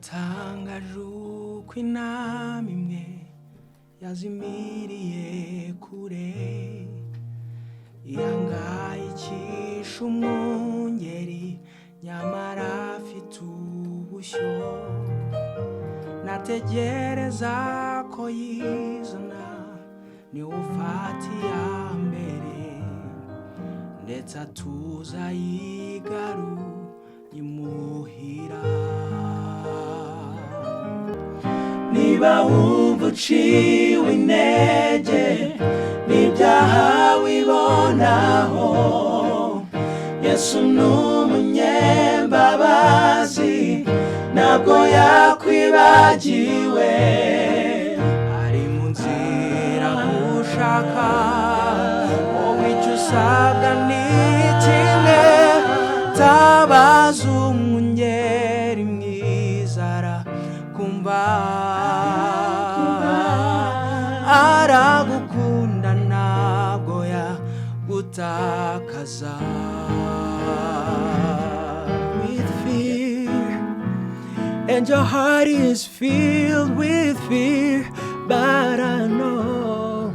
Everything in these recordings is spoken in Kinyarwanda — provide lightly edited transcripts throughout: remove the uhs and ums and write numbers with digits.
biratangaje uko inama imwe yazimiriye kure ihangayikisha umwungeri nyamara afite ubushyo nategereza ko yizana niwe ufata iya mbere ndetse atuza yigaru imuhira niba wumva uciwe intege n'ibyaha wibonaho Yesu n'umunyembabazi ntabwo yakwibagiwe ari mu nzira gushaka wowe icyo usabwa ni kimwe tabaza umwungeri mwiza arakumva aragukunda ntabwo yagutakaza with fear and your heart is filled with fear but I know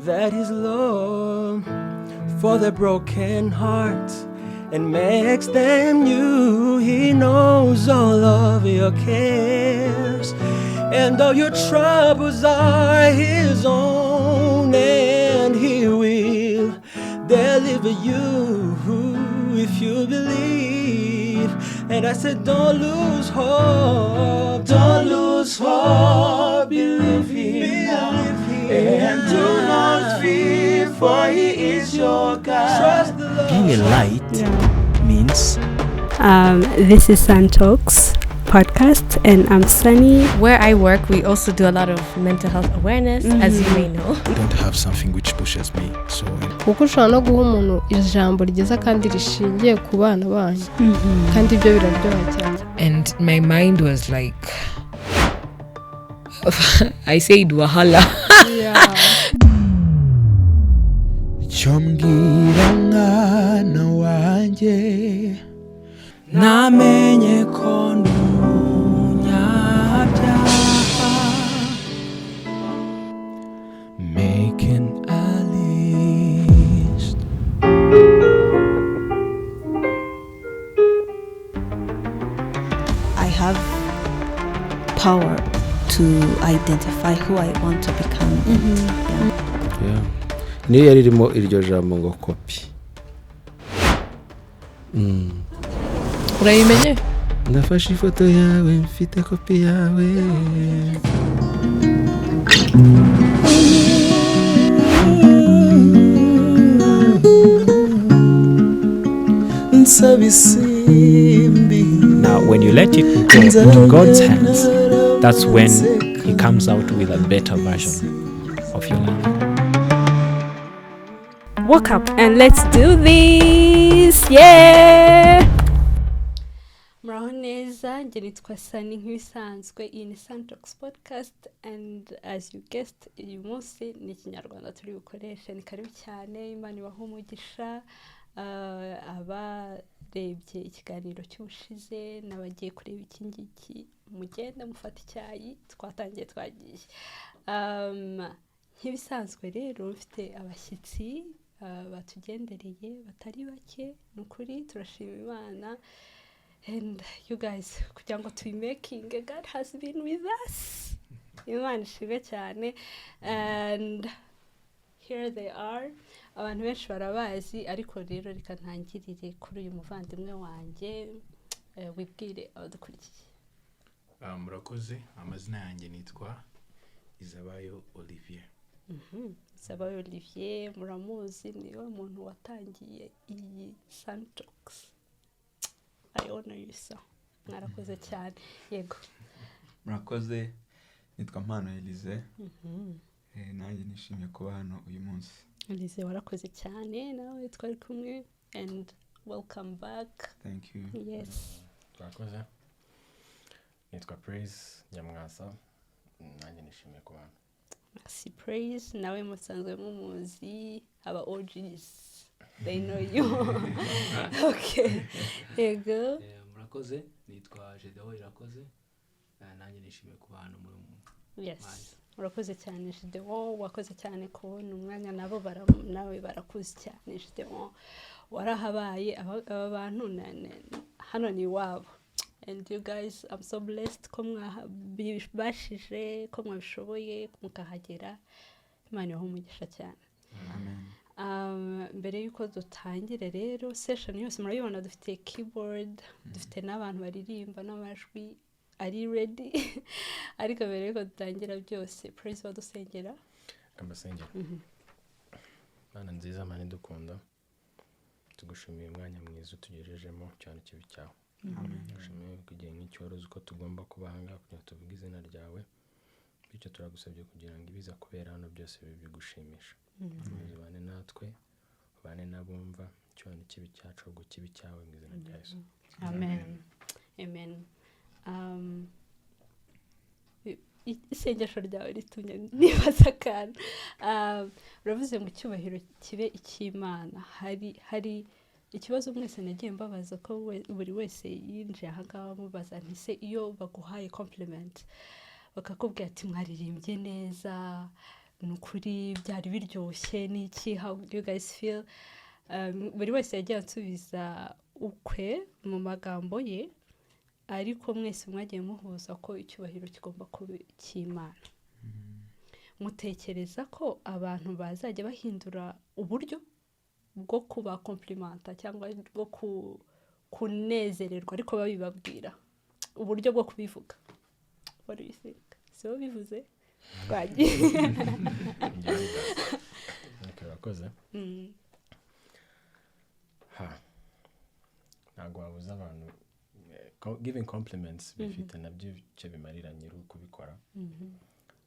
that His love for the broken heart and makes them new. He knows all of your cares and all your troubles are His own, and He will deliver you if you believe. And I said don't lose hope, don't lose hope, believe Him and do not fear, for He is your God. Trust the Lord. Being a light means this is SunTalk Podcast, and I'm Sunny. Where I work, we also do a lot of mental health awareness, as you may know. I don't have something which pushes me, so kuko ushobora no guha umuntu ijambo ryiza kandi rishingiye ku bana banyu kandi ibyo biraryoha cyane. And my mind was like I said wahala. Yeah. Chombwira mwana wanjye namenye ko ndi umunyabyaha making a list. I have power to identify who I want to become. Yeah. Niyo yari irimo iryo jambo ngo kopi. Urayimenye? Nafashe ifoto yawe mfite kopi yawe. Now when you let it go to God's hands, that's when He comes out with a better version of your life. Wake up and let's do this. Yeah. Muraho neza, njye nitwa Sunny nk'ibisanzwe. Iyi ni SunTalk Podcast, and as you guessed, uyu munsi ni Ikinyarwanda turi bukoreshe. Ni karibu cyane, Imana ibahe umugisha. Abarebye ikiganiro cy'ubushize n'abagiye kureba iki ngiki, mugenda mufata icyayi, twatangiye twagiye. Nk'ibisanzwe rero mfite abashyitsi batugendereye batari bake, nukuri turashima Imana. And you guys, kugira ngo making, God has been with us. Imana ishimwe cyane. And here they are. Abantu benshi barabazi, ariko rero reka ntangirire kuri uyu muvandimwe wanjye, wibwire abadukurikiye. Murakoze, amazina yanjye nitwa Izabayo Olivier. Izabayo Olivier, muramuzi, niwe muntu watangiye iyi SunTalk. I honor you so. Mwarakoze cyane. Yego. Murakoze, nitwa Mpano Elize. Nanjye nishimiye kuba hano uyu munsi. Elize, warakoze cyane, nawe twari kumwe, and welcome back. Thank you. Yes. Murakoze. Nitwa Praise Nyamwasa. Nanjye nishimiye kuba hano. Merci Praise, nawe musanzwe mumuzi, aba OGs. They know you. Okay. Yego. Murakoze, nitwa Jedeho Irakoze. nanjye nishimiye kuba hano muri yes urakoze cyane Gideon wakoze cyane kubona umwanya nawe barakuze cyane Gideon warahabaye aba bantu hano ni wabo and you guys I'm so blessed ko mwabashije ko mwabishoboye mukahagera Imana yaho umugisha cyane mbere yuko dutangire rero session yose murabibona dufite keyboard dufite n'abantu baririmba n'amajwi ari ready ariko mbere yuko dutangira byose praise badusengera amasengero Mana nziza Mana dukunda tugushimiye umwanya mwiza utugejejemo cyane kibi cyawe dushimiye kugira nk'icyorozo ko tugomba kubanga kugira tuvuge izina ryawe bityo turagusabye kugira ngo ibiza kubera hano byose bigushimisha ubane natwe ubane n'abumva cyane kibi cyacu ubwo kibi cyawe mu izina rya Yesu amen isengesho ryawe ritumye nibaza kandi uravuze ngo icyubahiro kibe icy'Imana hari ikibazo mwese nagiye mbabaza ko buri wese yinjiye aha ngaha mubaza nti se iyo baguhaye compliment bakakubwira ati mwaririmbye neza nukuri byari biryoshye n'iki how do you guys feel buri wese yagiye ansubiza ukwe mu magambo ye ariko mwese mwagiye muhuza ko icyubahiro kigomba kuba cy'Imana mutekereza ko abantu bazajya bahindura uburyo bwo kuba complimenta cyangwa bwo kunezererwa ariko babibabwira uburyo bwo kubivuga what do you think so bivuze twagiye urakoze ntabwo wabuza abantu giving compliments bifite nabyo icyo bimarira nyiri kubikora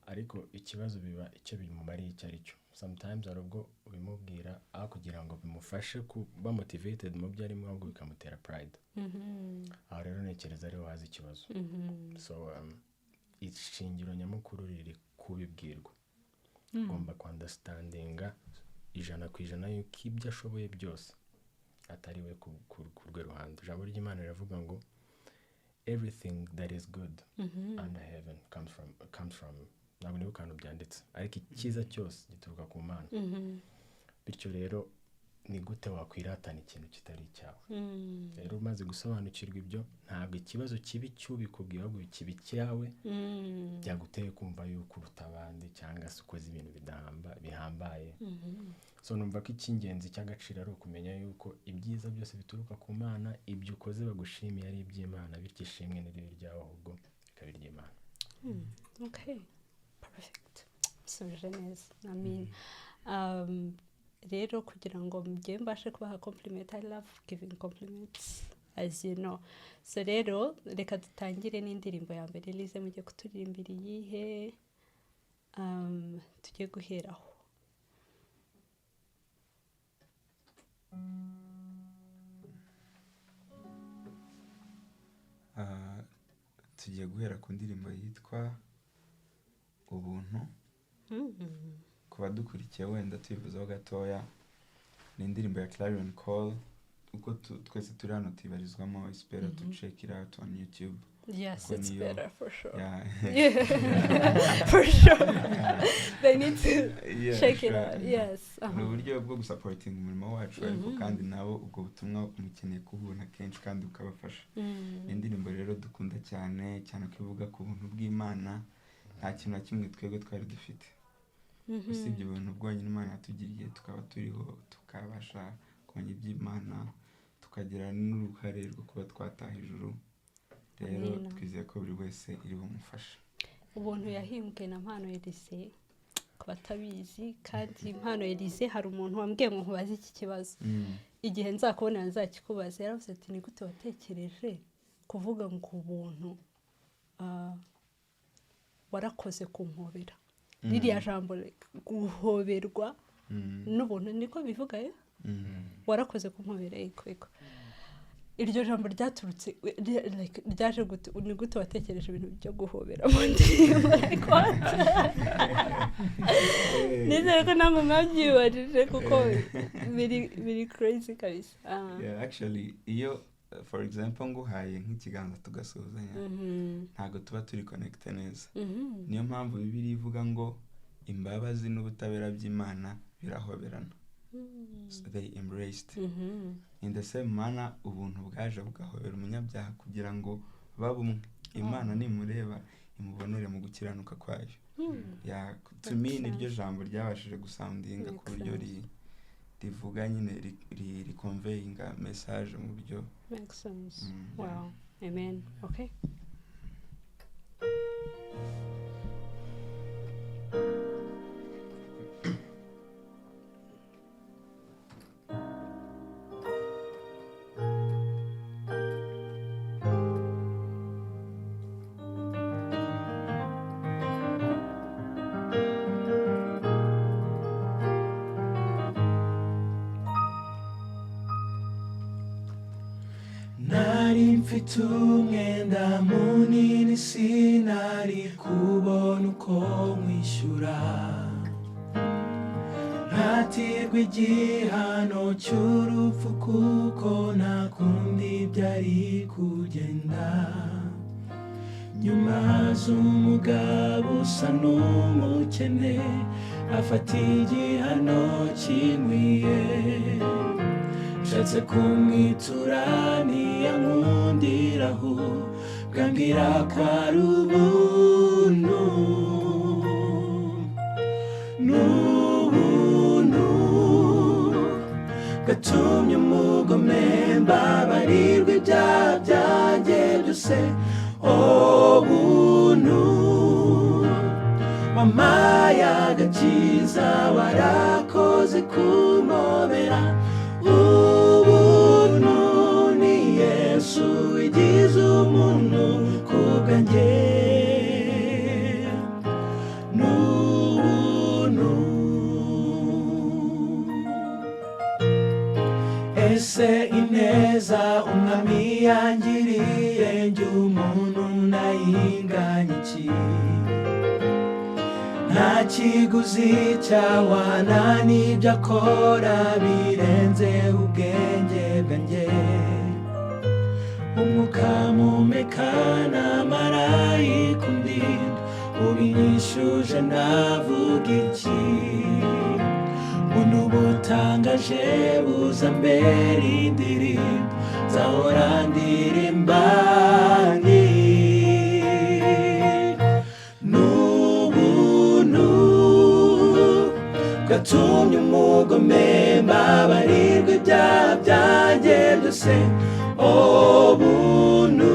ariko ikibazo biba icyo bimumariye icyo ari cyo sometimes hari ubwo ubimubwira aho kugira ngo bimufashe kuba motivated mu byo arimo ahubwo bikamutera pride aho rero ntekereza ariho haza ikibazo so ishingiro nyamukuru riri kubibwirwa ugomba kwandastandinga 100% yuko ibyo ashoboye byose atari we ku rwe ruhande ijambo ry'Imana riravuga ngo everything that is good under heaven comes from ntabwo niba ukantu byanditse ariko icyiza cyose gituruka ku Mana bityo rero ni gute wakwiratana ikintu kitari icyawe rero umaze gusobanukirwa ibyo ntabwo ikibazo kibi cy'ubikubwiye ahubwo kibi cyawe byaguteye kumva yuko uruta abandi cyangwa se ukoze ibintu bihambaye so numva ko icy'ingenzi cy'agaciro ari ukumenya yuko ibyiza byose bituruka ku Mana ibyo ukoze bagushimiye ari iby'Imana bityo ishimwe n'iribi ryawe ahubwo bikaba iry'Imana okay perfect suje neza rero kugira ngo mujye mbashe kubaha compliment I love giving compliments as you know so rero reka dutangire n'indirimbo ya mbere Lize mujye kuturirimbira iyihe tujye guheraho tugiye guhera ku ndirimbo yitwa ubuntu ku badukurikiye wenda tuyivuzeho gatoya ni indirimbo ya Clarion Call uko twese turi hano tuyibarizwamo it's better to check it out on YouTube yes it's better for sure yeah. for sure they need to check it out yes ni uburyo bwo gusupporting umurimo wacu ariko kandi nabo ubwo butumwa mukeneye kubona kenshi kandi ukabafasha indirimbo rero dukunda cyane ko ivuga ku buntu bw'Imana nta kintu na kimwe twebwe twari dufite usibye ubuntu bwonyine Imana yatugiriye tukaba turiho tukabasha kumenya iby'Imana tukagira n'uruhare rwo kuba twataha ijuru rero twizeye ko buri wese iri bumufasha ubuntu yahimbwe na Mpano Elise ku batabizi kandi Mpano Elise hari umuntu wambwiye ngo nkubaze iki kibazo igihe nzakubona nzakikubaza yaravuze ati ni gute watekereje kuvuga ngo ubuntu warakoze kumpobera ririya jambo guhoberwa n'ubuntu niko bivuga warakoze kumpobera yego iryo jambo ryaturutse ryaje gute ni gute watekereje ibintu byo guhobera mu ndirimbo nizere ko namwe mwabyibarije kuko biri crazy kabisa yeah actually iyo for example nguhaye nk'ikiganza tugasuzanya ntago tuba turi connecte neza niyo mpamvu Bibiliya ivuga ngo imbabazi n'ubutabera by'Imana birahoberana. So they embraced in the same manner ubuntu bwaje bugahobera umunyabyaha kugira ngo babumwe Imana nimureba imubonere mu gukiranuka kwayo. To me niryo jambo ryabashije gusoundinga ku buryo rivuga nyine riconveyinga message mu buryo makes sense. Wow. Amen. Okay. Mfite umwenda munini sinari kubona uko mwishyura nkatirwa igihano cy'urupfu kuko nta kundi byari kugenda nyuma z'umugabo usa n'umukene afata igihano kinkwiye nshatse kumwitura ntiyankundiraho bwambwira ko ari ubuntu n'ubuntu gatumye umugome mbabarirwa ibyaha byanjye byose ubuntu wampaye agakiza warakoze kumobera ubuntu ni Yesu wigize umuntu kubwanjye n'ubuntu. Ese ineza umwami yangiriye njye umuntu nayinganya iki nta kiguzi cyawana n'ibyo akora birenze ubwenge bwanjye umwuka mpumeka n'amarayika undinda ubinyishuje navuga iki buno butangaje buza mbere indirimbo nzahora ndirimba gatumye umugome mbabarirwa ibyaha byanjye byose ubuntu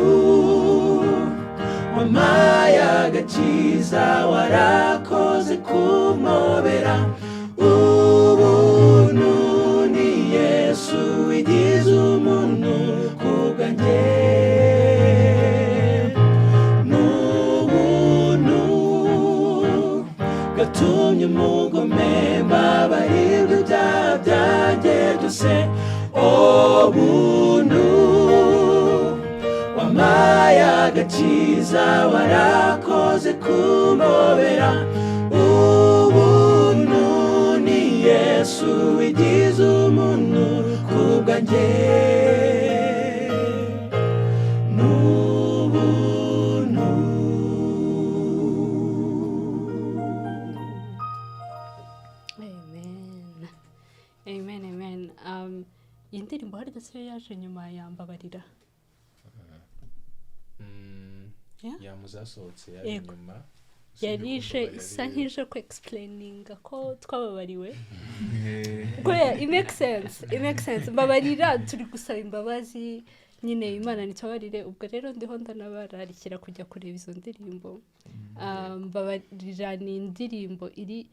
wampaye agakiza warakoze kumobera ubuntu ni Yesu wigize umuntu kubwanjye n'ubuntu gatumye umugome mbabarirwa ibyaha byanjye byose ubuntu wampaye agakiza warakoze kumobera ubuntu ni Yesu wigize umuntu kubwanjye n'ubuntu. Amen, amen. Iyi ndirimbo hari ndetse yaje nyuma yambabarira. Yamuzasohotse yaje nyuma. Yarishe isa nk'ije ko explaininga ko twababariwe. It makes sense. It makes sense. Mbabarira turi gusaba imbabazi nyine Imana nitabarire ubwo rero ndiho ndanabararikira kujya kureba izo ndirimbo. Mbabarira ni indirimbo iri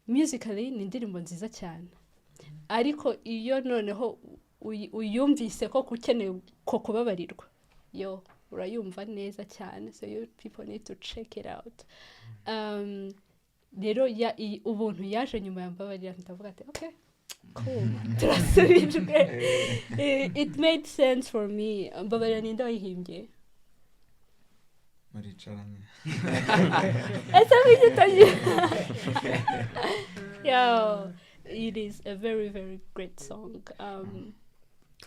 musically ni indirimbo nziza cyane ariko iyo noneho uyumvise ko ukeneye ko kubabarirwa yo urayumva neza cyane, so you people need to check it out. Rero ubuntu yaje nyuma yambabarira ndavuga ati okay cool turasubijwe. It made sense for me. Mbabarira ninde wayihimbye? Maricaranye. Esa bijitaje. Yeah, it is a very very great song.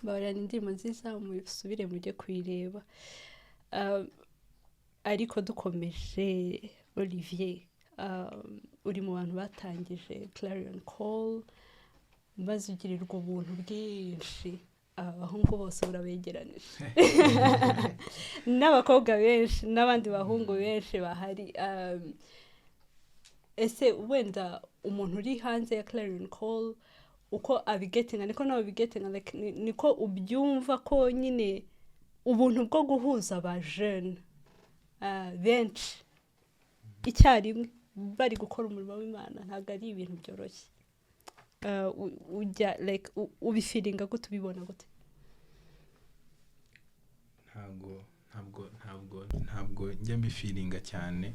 babarana indirimbo nziza musubire mujye kuyireba. Ariko dukomeje Olivier, uri mu bantu batangije Clarion Call, maze ugirirwa ubuntu bwinshi, abahungu bose urabegeranije n'abakobwa benshi n'abandi bahungu benshi bahari. Ese wenda umuntu uri hanze ya Clarion Call uko abigetinga niko nawe bigetinga, like niko ubyumva ko nyine ubuntu bwo guhuza aba jeune benshi icyarimwe bari gukora umurimo w'Imana ntabwo ari ibintu byoroshye. Ujya like ubifiringa gute, ubibona gute? ntabwo njya mbifiringa cyane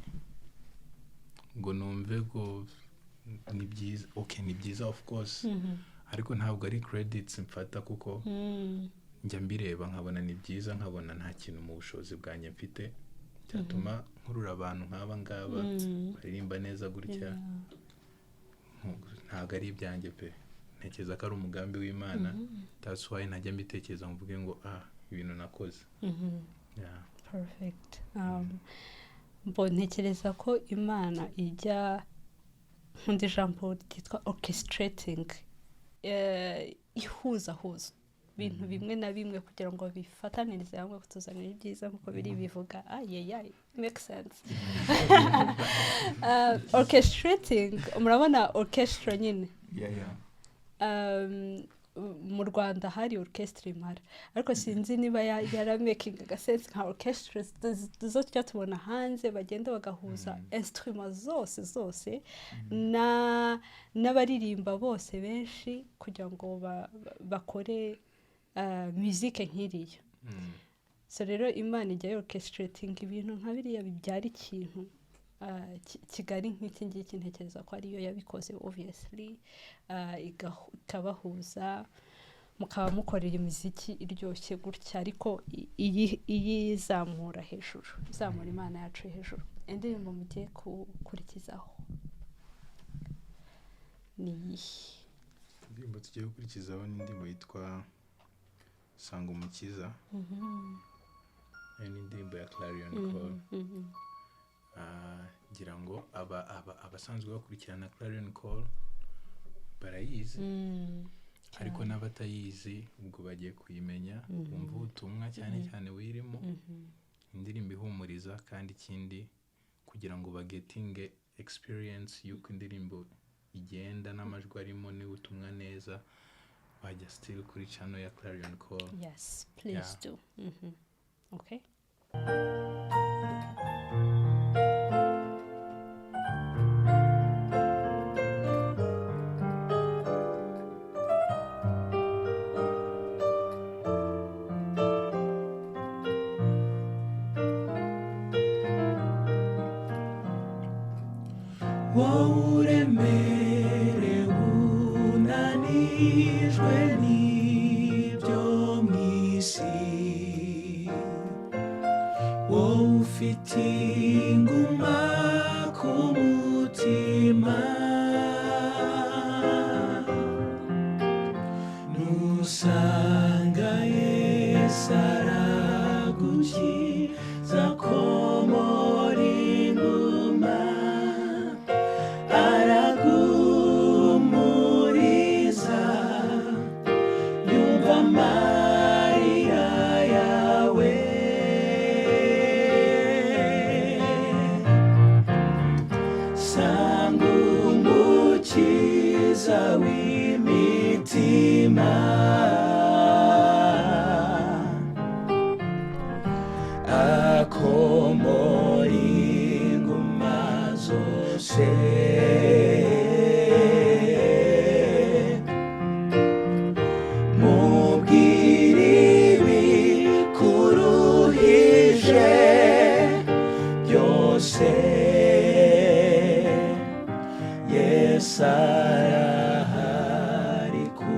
ngo numve ko ni byiza. Okay, ni byiza of course, ariko ntabwo ari credits mfata kuko njya mbireba nkabona ni byiza, nkabona nta kintu mu bushobozi bwanjye mfite cyatuma nkurura abantu nk'aba ngaba baririmba neza gutya. Ntabwo ari ibyanjye pe, ntekereza ko ari umugambi w'Imana. That's why najya mbitekereza mvuge ngo ibintu nakoze. Perfect. Ntekereza ko Imana ijya nk'undi jambo ryitwa orchestrating, ihuza ibintu bimwe na bimwe kugira ngo bifatanirize hamwe kutuzanira ibyiza nk'uko biri bivuga. Make sense. Orchestrating, murabona orchestra nyine. Mu Rwanda hari orchestra imara, ariko sinzi niba yaramaking agasense nka orchestra zo tujya tubona hanze bagenda bagahuza instruments zose n'abaririmba bose benshi kugira ngo bakore musique nk'iriya. So rero Imana ijya orchestrating ibintu nka biriya bibyara ikintu Kigali nk'iki ngiki. Ntekereza ko ariyo yabikoze obviously, ikabahuza mukaba mukorera imiziki iryoshye gutya, ariko iyi zamura hejuru, zamura Imana yacu hejuru. Indirimbo mugiye gukurikizaho ni iyihe? Indirimbo tugiye gukurikizaho ni indirimbo yitwa Sanga Umukiza. Ni indirimbo ya Clarion Call. Ngira ngo abasanzwe bakurikirana Clarion Call barayizi, ariko n'abatayizi ubwo bagiye kuyimenya, bumva ubutumwa cyane cyane wirimo. Indirimbo ihumuriza, kandi ikindi kugira ngo bagetinge experience y'uko indirimbo igenda n'amajwi arimo n'ubutumwa neza, wajya still kuri channel ya Clarion Call. Yes, please do. Okay. Uremere unanijwe n'ibyo mu isi, wowe ufite inguma ku mutima, nusanga Yesu aragukiza komora inguma, aragumuriza, yumva amarira yawe. Sanga Umukiza w'imitima, akomora inguma zose. Mubwire ibikuruhije byose, Yesu arahari ku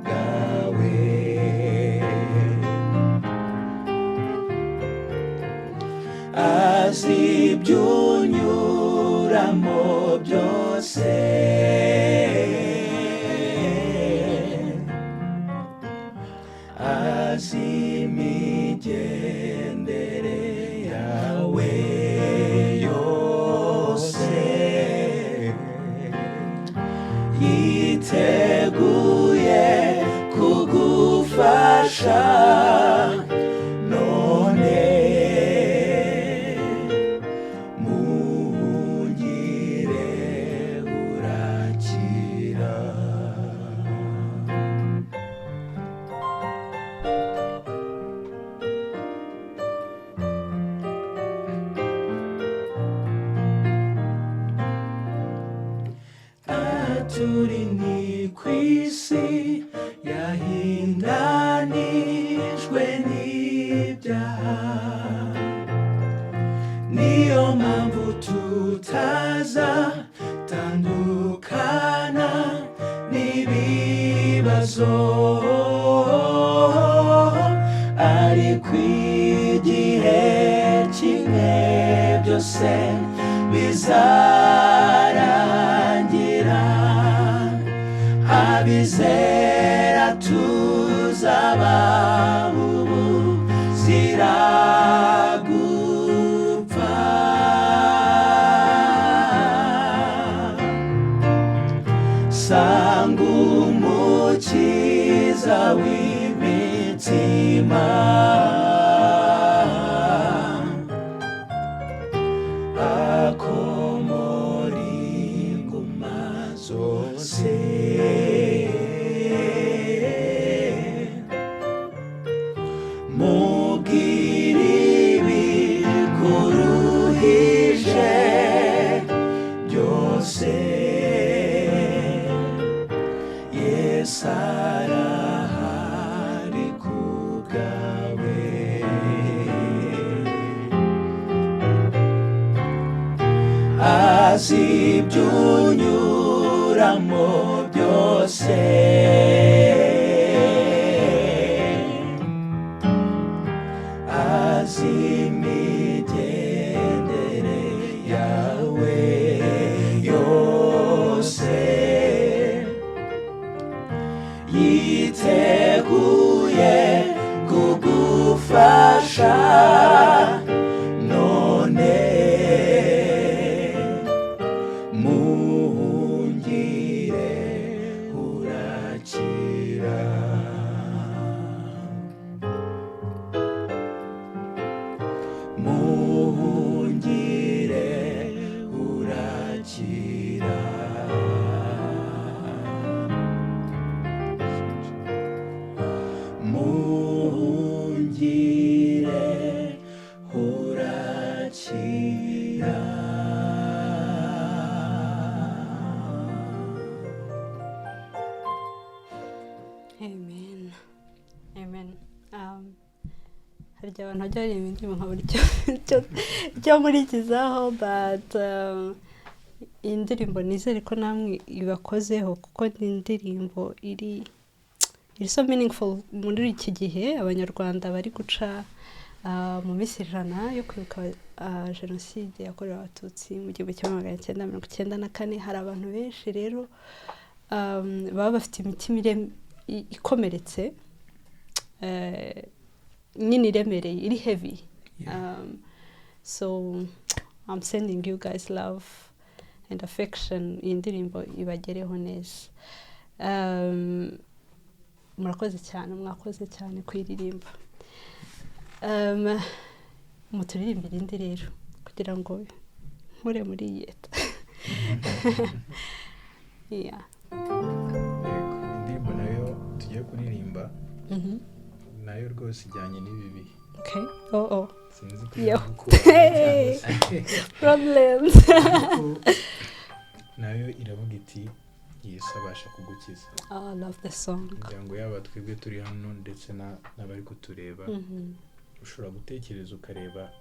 bwawe. Azi ibyo unyuramo byose, turi ni ku isi yahindanijwe n'ibyaha, niyo mpamvu tutaza tandukana n'ibibazo, ariko igihe kimwe byose bizarangira, abizera tuzaba ubuzira gupfa. Sanga umukiza w'imitima, akomora inguma zose, mubwira ibikuruhije byose, Yesu arahari ku bwawe. Azi ibyo unyuramo byose, azi imigendere yawe yose, yiteguye kugufasha none, muhungire urakira. Muhungire urakira. Muhungire urakira. Amen. Amen. Hari abantu bajya baririmba indirimbo nka buri cyo murikizaho, but iyi ndirimbo nizere ko namwe ibakozeho, kuko ni indirimbo iri so meaningful muri iki gihe abanyarwanda bari guca mu minsi ijana yo kwibuka jenoside yakorewe abatutsi mu 1994. Hari abantu benshi rero baba bafite imitima ikomeretse, nyine iremereye, iri heavy. So I'm sending you guys love and affection. Iyi ndirimbo ibagereho neza. Mwakoze cyane kwiririmba. Muturirimbira indi rero kugira ngo nkure muri yeta. Yeah. Indirimbo nayo tugiye kuririmba nayo rwose ijyanye n'ibi bihe. Okay. Sinzi problems. Nayo iravuga iti Yesu abasha kugukiza. I love the song. Kugira ngo yaba twebwe turi hano ndetse n'abari kutureba, ushobora gutekereza ukareba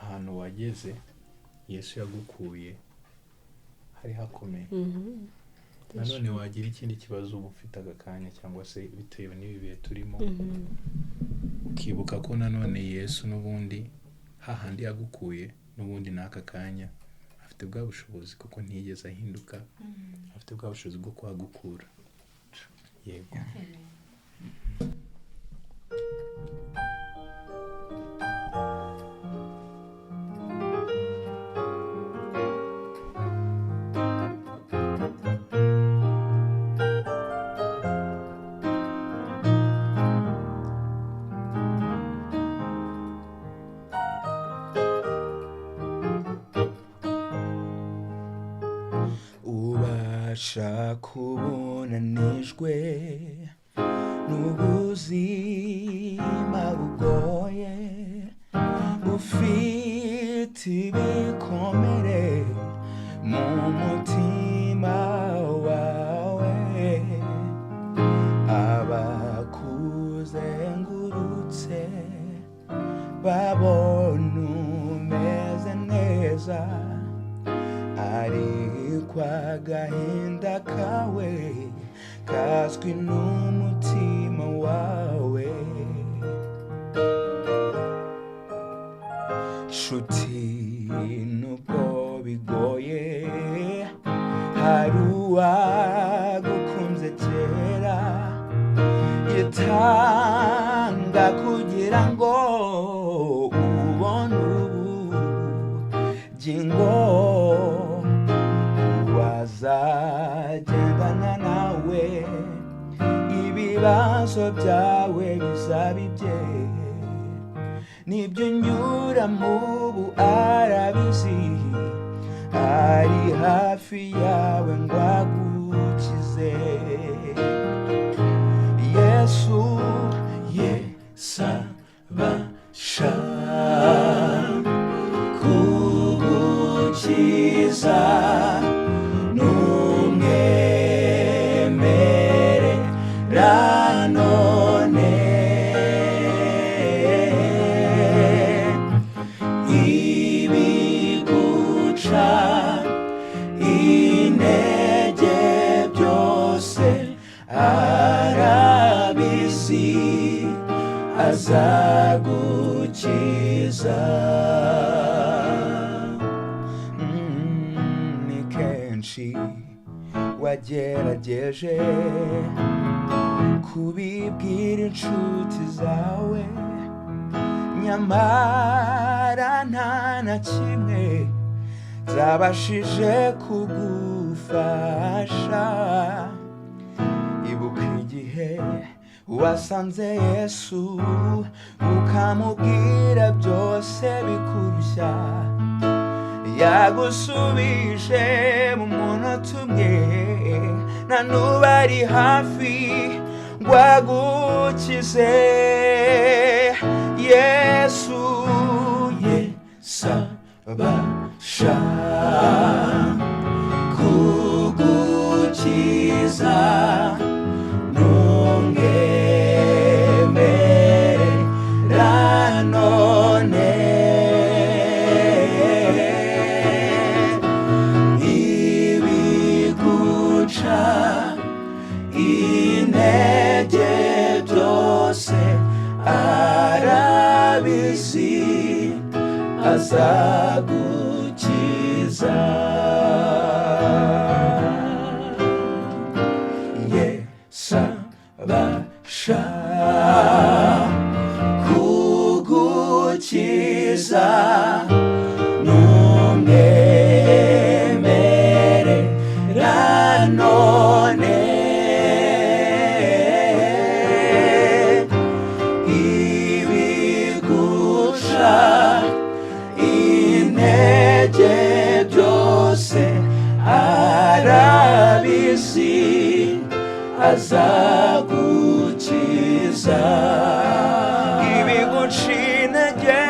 ahantu wageze Yesu yagukuye hari hakomeye. Nanone wagira ikindi kibazo uba ufite agakanya cyangwa se bitewe n'ibi bihe turimo, ukibuka ko nanone Yesu n'ubundi hahandi yagukuye n'ubundi n'aka kanya afite bwa bushobozi, kuko ntiyigeze ahinduka, afite bwa bushobozi bwo kuhagukura. Yego. ubasha kubonanijwe n'ubuzima bugoye, ufite ibikomere mu mutima neza ariko agahinda kawe kazwi n'umutima wawe nshuti nubwo bigoye hari uwagukunze kera yitanga kugira ngo ubone ubugingo wazagendana nawe ibibazo byawe bizaba ibye nibyo unyura mubu arabizi ari hafi yawe ngo agukize Yesu abasha kugukiza n'umwemerera none ibiguca intege byose arabizi azagukiza ni kenshi wagerageje kubibwira inshuti zawe nyamara nta na kimwe zabashije kugufasha ibuka igihe wasanze Yesu ukamubwira byose bikurushya yagusubije mu munota umwe na n'ubu ari hafi ngo agukize Yesu abasha kugukiza n'umwemerera none ibiguca intege byose arabizi azagukiza abasha kugukiza n'umwemerera none ibiguca intege byose arabizi azagukiza ibiguca intege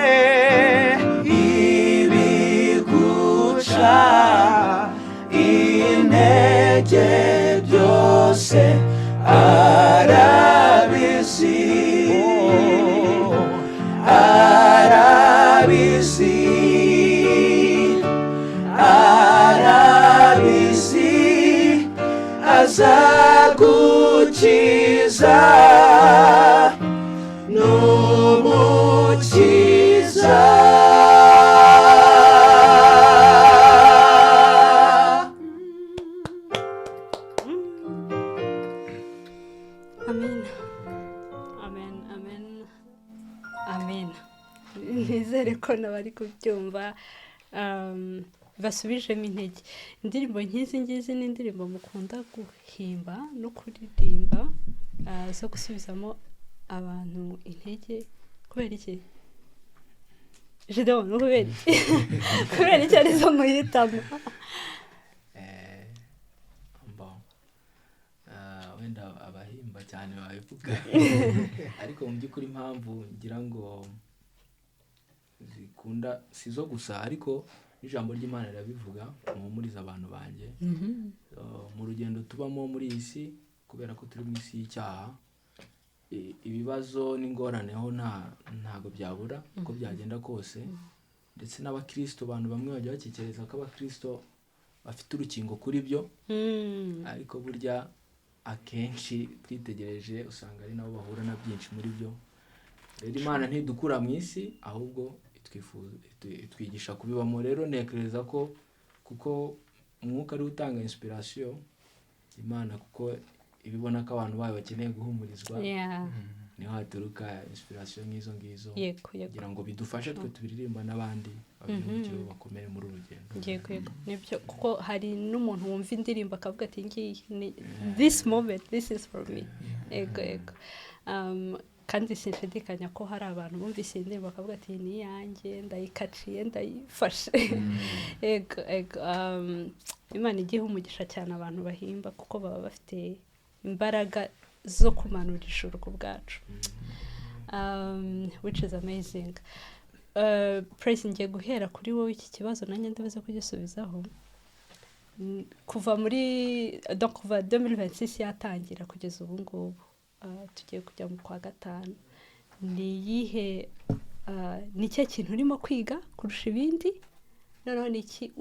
ibiguca intege byose arabizi arabizi azagukiza n'umukiza amen nizere ko n'abari kubyumva basubijemo intege indirimbo nk'izi ngizi ni indirimbo mukunda guhimba no kuririmba zo gusubizamo abantu intege kubera iki Gedeon kubera iki arizo muhitamo wenda abahimba cyane babivuga ariko mu by'ukuri impamvu ngira ngo zikunda sizo gusa ariko ijambo ry'Imana rirabivuga muhumuriza abantu banjye mu rugendo tubamo muri iyi si kubera ko turi mu isi y'icyaha ibibazo n'ingorane ho ntago byabura uko byagenda kose ndetse n'abakristo abantu bamwe bajya bakekereza ko abakristo bafite urukingo kuri byo ariko burya akenshi twitegereje usanga ari nabo bahura na byinshi muri byo. Rero Imana ntidukura mu isi ahubwo itwigisha kubibamo. Rero nekereza ko kuko umwuka ari utanga inspiration Imana kuko ibibona ko abantu bayo bakeneye guhumurizwa niho haturuka inspiration nk'izo ngizo kugira ngo bidufashe twe tubiririmba n'abandi babyumvire bakomere muri urugendo. Yego nibyo kuko hari n'umuntu wumva indirimbo akavuga ati ngiyi this moment this is for me. Yego kandi sinshidikanya ko hari abantu bumvise indirimbo bakavuga ati ni yanjye ndayikaciye ndayifashe. Yego Imana igihe umugisha cyane abantu bahimba kuko baba bafite imbaraga zo kumanura ijuru ku bwacu, which is amazing. Praise ngiye guhera kuri wowe iki kibazo nanjye ndabaza kugisubizaho. Kuva kuva 2026 yatangira kugeza ubu ngubu tugiye kujya mu kwa gatanu, ni cyo kintu urimo kwiga kurusha ibindi, noneho ni iki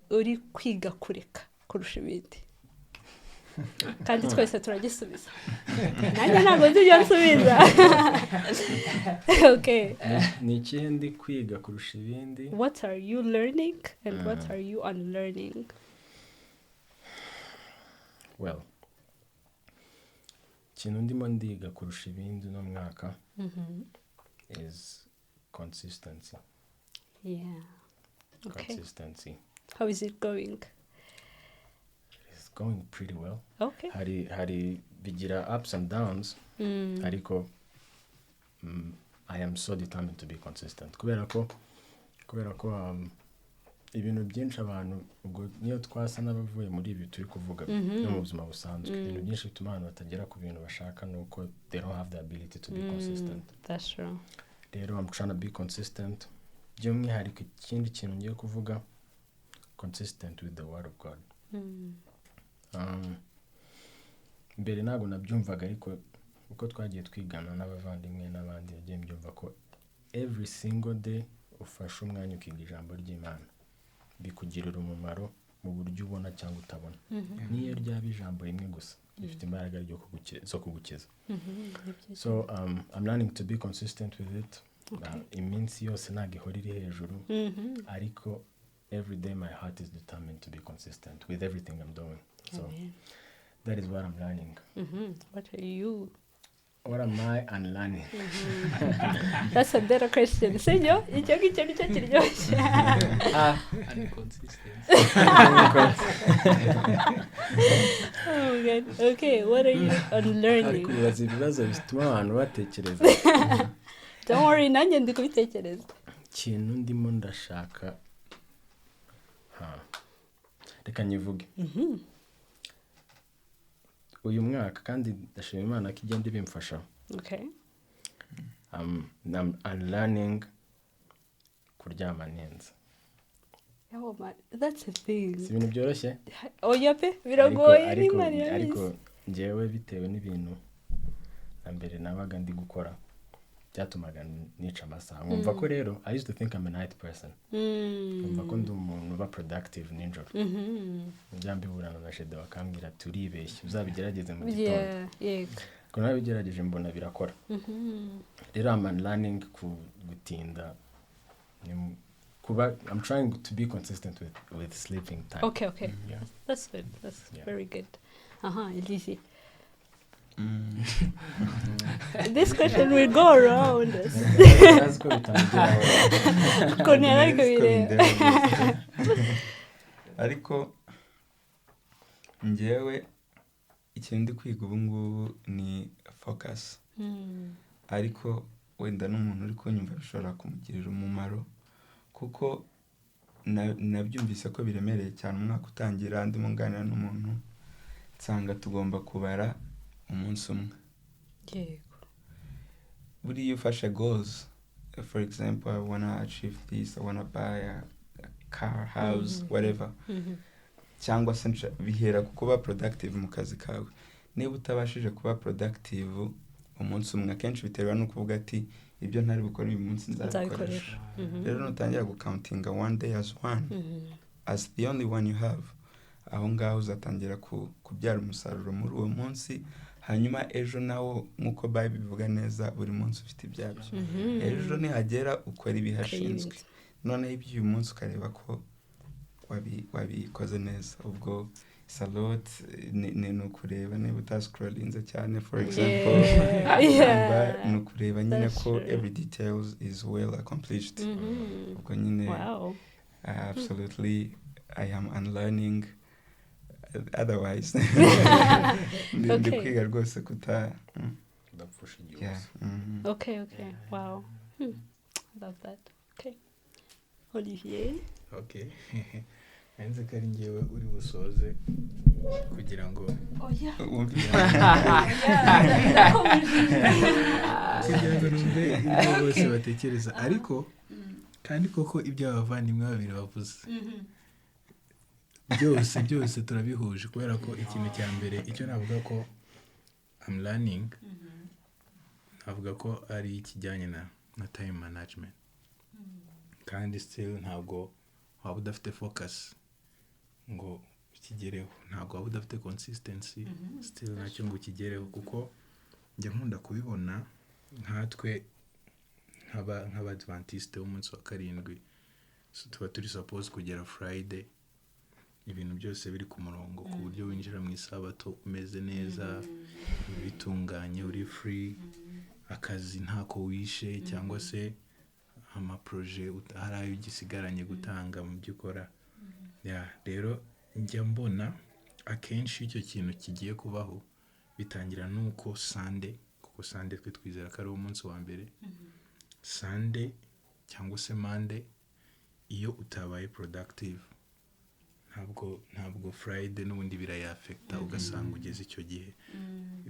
uri kwiga kureka kurusha ibindi? Kandi twese turagisubiza, nanjye ntabwo nzi ibyo nsubiza. Okay, ni ikindi kwiga kurusha ibindi. What are you learning and what are you unlearning? Well, ikintu ndimo ndiga kurusha ibindi no mwaka is consistency. Okay. Consistency. How is it going? It's going pretty well. Okay. Hari bigira ups and downs. Ariko I am so determined to be consistent. Kubera ko ibintu byinshi abantu ubwo niyo twasa n'abavuye muri ibi turi kuvuga no mu buzima busanzwe, ibintu byinshi bituma abantu batagera ku bintu bashaka nuko they don't have the ability to be consistent. That's true. Rero I'm trying to be consistent. By'umwihariko ikindi kintu ngiye kuvuga, consistent with the word of God. Mbere ntabwo nabyumvaga, ariko uko twagiye twigana n'abavandimwe n'abandi yagiye mbyumva ko every single day ufashe umwanya ukiga ijambo ry'Imana bikugirira umumaro mu buryo ubona cyangwa utabona. Niyo ryaba ijambo rimwe gusa rifite imbaraga zo kugukiza. So I'm learning to be consistent with it. Iminsi yose ntabwo ihora iri hejuru, ariko every day my heart is determined to be consistent with everything I'm doing. So that is what I'm learning. What am I unlearning? That's a better question. Senyo, icyo nicyo kiryoshye. Oh God. Okay, what are you unlearning? Kubaza ibibazo bituma abantu batekereza. Don't worry, nanjye ndi kubitekereza. Ikintu ndimo ndashaka. Reka nyivuge. Uyu mwaka kandi ndashima Imana ko igenda ibimfasha. Okay. I'm unlearning kuryama neza. Oh man, that's a thing. Si ibintu byoroshye? Oya pe, biragoye n'Imana yabizi. Ariko njyewe bitewe n'ibintu na mbere nabaga ndi gukora byatumaga nica amasaha. Nkumva ko rero I used to think I'm a night person. Nkumva ko ndi umuntu uba productive nijoro. Njyambi burana na shede bakambwira turibeshye uzabigerageze mu gitondo. Yego. Ko nabigerageje mbona birakora. Rero I'm learning gutinda. I'm trying to be consistent with sleeping time. Okay. Yeah. That's good. That's very good. Elise. This question will go around. That's good. Ariko njyewe ikintu ndi kwiga ubu ngubu ni focus. Ariko wenda n'umuntu uri kunyumva bishobora kumugirira umumaro, kuko nabyumvise ko biremereye cyane umwaka utangira ndimo nganira n'umuntu nsanga tugomba kubara umunsi umwe. Yego. Buriya ufashe goals, for example, I want to achieve this, I want to buy a car, house, whatever. Cyangwa se bihera kuba productive mu kazi kawe. Niba utabashije kuba productive umunsi umwe, akenshi biterwa no kuvuga ati ibyo ntari bukora uyu munsi nzabikoresha. Rero nutangira gucountinga one day as one, as the only one you have, aho ngaho uzatangira kubyara umusaruro muri uwo munsi. Hanyuma ejo nawo nk'uko Bible bivuga neza, buri munsi ufite ibyabyo. Ejo nihagera ukora ibihashinzwe, noneho iby'uyu munsi ukareba ko wabikoze neza. Ubwo salot ni ukureba niba utascrollinze cyane, for example, ni ukureba nyine ko every details is well accomplished. Ubwo nyine absolutely I am unlearning, otherwise ndi kwiga rwose ndapfusha igihe. Okay, wow. Love that. Okay, Olivier. Okay. Hanze kari ngewe uri busoze kugira ngo kugira ngo numve ibyo bose batekereza, ariko kandi koko ibyo abavandimwe babiri bavuze byose turabihuje, kubera ko ikintu cya mbere icyo navuga ko I'm learning, navuga ko ari ikijyanye na time management. Kandi still ntabwo waba udafite focus ngo ukigereho, ntabwo waba udafite consistency still nacyo ngo ukigereho, kuko njya nkunda kubibona nkatwe nk'abadventiste w'umunsi wa karindwi, tuba turi suppose kugera Friday ibintu byose biri ku murongo, ku buryo winjira mu isabato umeze neza, bitunganye, uri free, akazi ntako wishe, cyangwa se amaproje hari ayo ugisigaranye gutanga mu byo ukora. Rero njya mbona akenshi icyo kintu kigiye kubaho bitangira nuko Sunday, kuko Sunday twe twizera ko ari umunsi wa mbere. Sunday cyangwa se Monday iyo utabaye productive, ntabwo Friday n'ubundi birayafecta, ugasanga ugeze icyo gihe.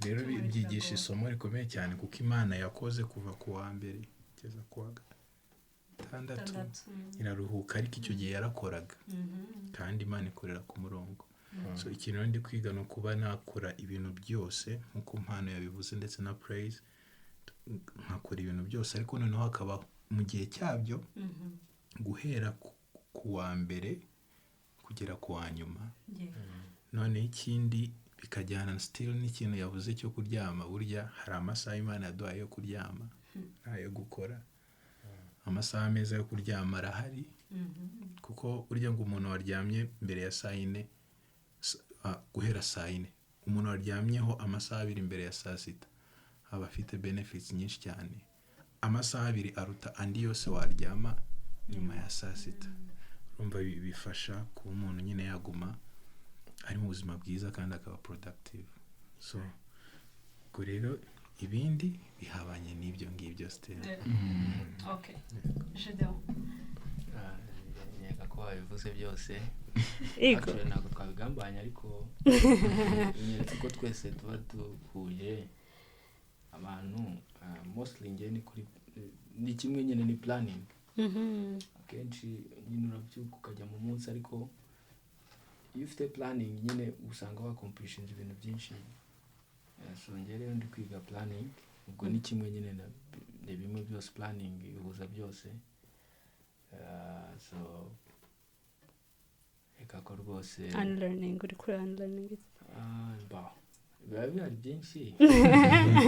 Rero byigisha isomo rikomeye cyane, kuko Imana yakoze kuva ku wa mbere kugeza ku wa gatandatu iraruhuka, ariko icyo gihe yarakoraga, kandi Imana ikorera ku murongo. So ikintu ndi kwiga no kuba nakora ibintu byose nk'uko mpano yabivuze, ndetse na praise, nkakora ibintu byose, ariko noneho hakaba mu gihe cyabyo, guhera ku wa mbere kugera ku wa nyuma. None ikindi bikajyana still n'ikintu yavuze cyo kuryama. Burya hari amasaha Imana yaduhaye yo kuryama, ntayo gukora. Amasaha meza yo kuryama arahari, kuko burya ngo umuntu waryamye mbere ya saa 4, guhera saa 4, umuntu waryamyeho amasaha 2 mbere ya saa 6 aba afite benefits nyinshi cyane. Amasaha 2 aruta andi yose waryama nyuma ya saa 6. Urumva bifasha ku umuntu nyine yaguma ari mu buzima bwiza kandi akaba productive. So rero ibindi bihabanye n'ibyo ngibyo still. Okay. Jedo. Nyaka ko wabivuze byose. Ego. Ntabwo twabigambanya, ariko nyeretse ko twese tuba duhuje abantu, mostly nge ni kimwe nyine ni planning. Akenshi nyine urabyuka ukajya mu munsi, ariko iyo ufite planning nyine usanga wakompishinze ibintu byinshi. So nge rero ndi kwiga planning, ubwo ni kimwe nyine na bimwe byose planning ihuza byose. So reka ko rwose unlearning, uri kuri unlearning. biba bihari byinshi,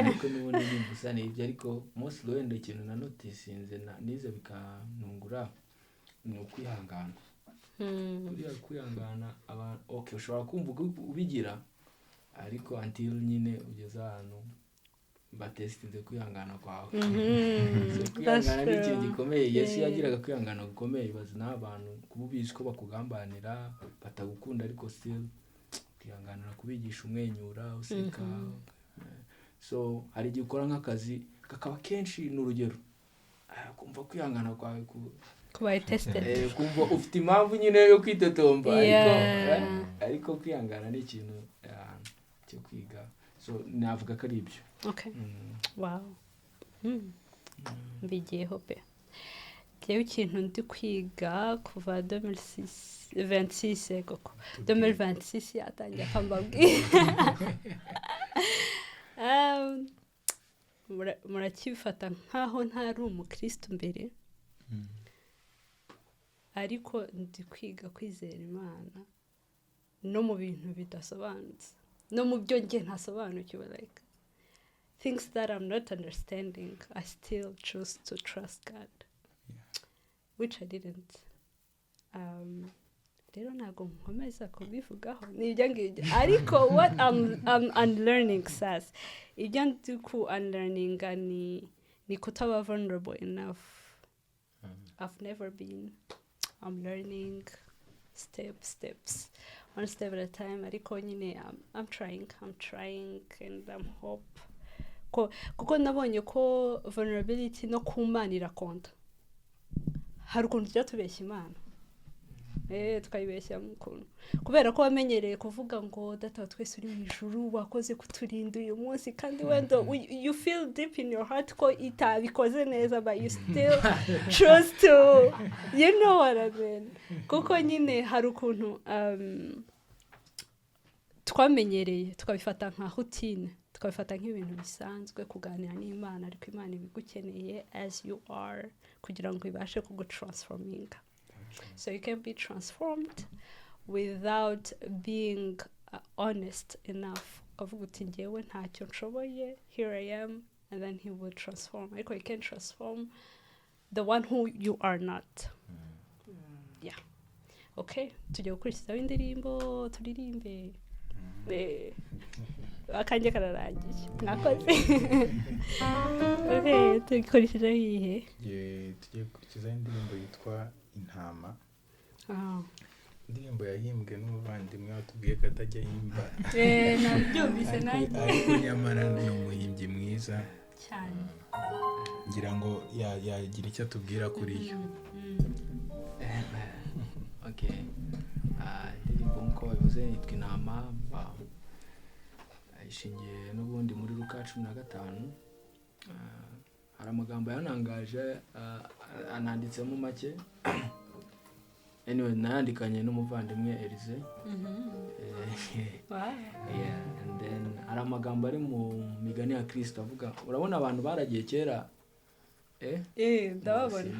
ariko n'ubundi nimbusa n'ibyo, ariko mostly wenda ikintu na noticinze nize bikanungura ni ukwihangana. Uriya kwihangana abantu okay ushobora kumva ubigira, ariko until nyine ugeze ahantu batestinze kwihangana kwawe. Kwihangana ni ikintu gikomeye. Yesu yagiraga kwihangana gukomeye, bazi n'abantu kububizi ko bakugambanira batagukunda, ariko still kwihanganira kubigisha umwenyura useka. So hari igihe ukora nk'akazi kakaba kenshi n'urugero, kumva kwihangana kwawe kuba tested, kumva ufite impamvu nyine yo kwitotomba, ariko kwihangana ni ikintu cyo kwiga. So navuga ko ari ibyo. Okay. Wow. Mbigiyeho pe. Byewe ikintu ndi kwiga kuva 2026 koko 2026 yatangiye akambabwira. murakifata nkaho ntari umukristo mbere ariko ndi kwiga kwizera Imana no mu bintu bidasobanutse no mu byo nge ntasobanukiwe like things that I'm not understanding I still choose to trust God which I didn't rero ntabwo nkomeza kubivugaho nibyo ngibyo ariko what I'm unlearning says ibyo ndi ku unlearning ni kutaba vulnerable enough I've never been I'm learning steps one step at a time ariko nyine I'm trying and I'm hope kuko nabonye ko vulnerability no kumanira konta hari ukuntu tujya tubeshya Imana tukayibeshya mukuntu kubera ko wamenyereye kuvuga ngo data twese uri mu ijuru wakoze kuturinda uyu munsi kandi wenda you feel deep in your heart ko itabikoze neza but you still choose to you know what I mean kuko nyine hari ukuntu twamenyereye tukabifata nka routine tukabifata nk'ibintu bisanzwe kuganira n'Imana ariko Imana ibigukeneye as you are kugira ngo ibashe kugutransforminga so you can be transformed without being honest enough ukavuga uti njyewe ntacyo nshoboye here I am and then he will transform ariko you can transform the one who you are not yeah okay tujye gukurikizaho indirimbo turirimbe akanje kararangiye mwakoze okay tukoresheje iyihe tugiye gukurikizaho indirimbo yitwa intama indirimbo yahimbwe n'umuvandimwe watubwiye ko atajya ahimba nabyumvise nanjye ariko nyamara ni umuhimbyi mwiza cyane ngira ngo yagira icyo atubwira kuri yo okay indirimbo nko bivuze yitwa intama ishingiye n'ubundi muri Luka 15 hari amagambo yanangaje ananditsemo make anyway nandikanye n'umuvandimwe Elize yeah and then hari amagambo ari mu migani ya Kristo avuga urabona abantu baragiye kera ndababona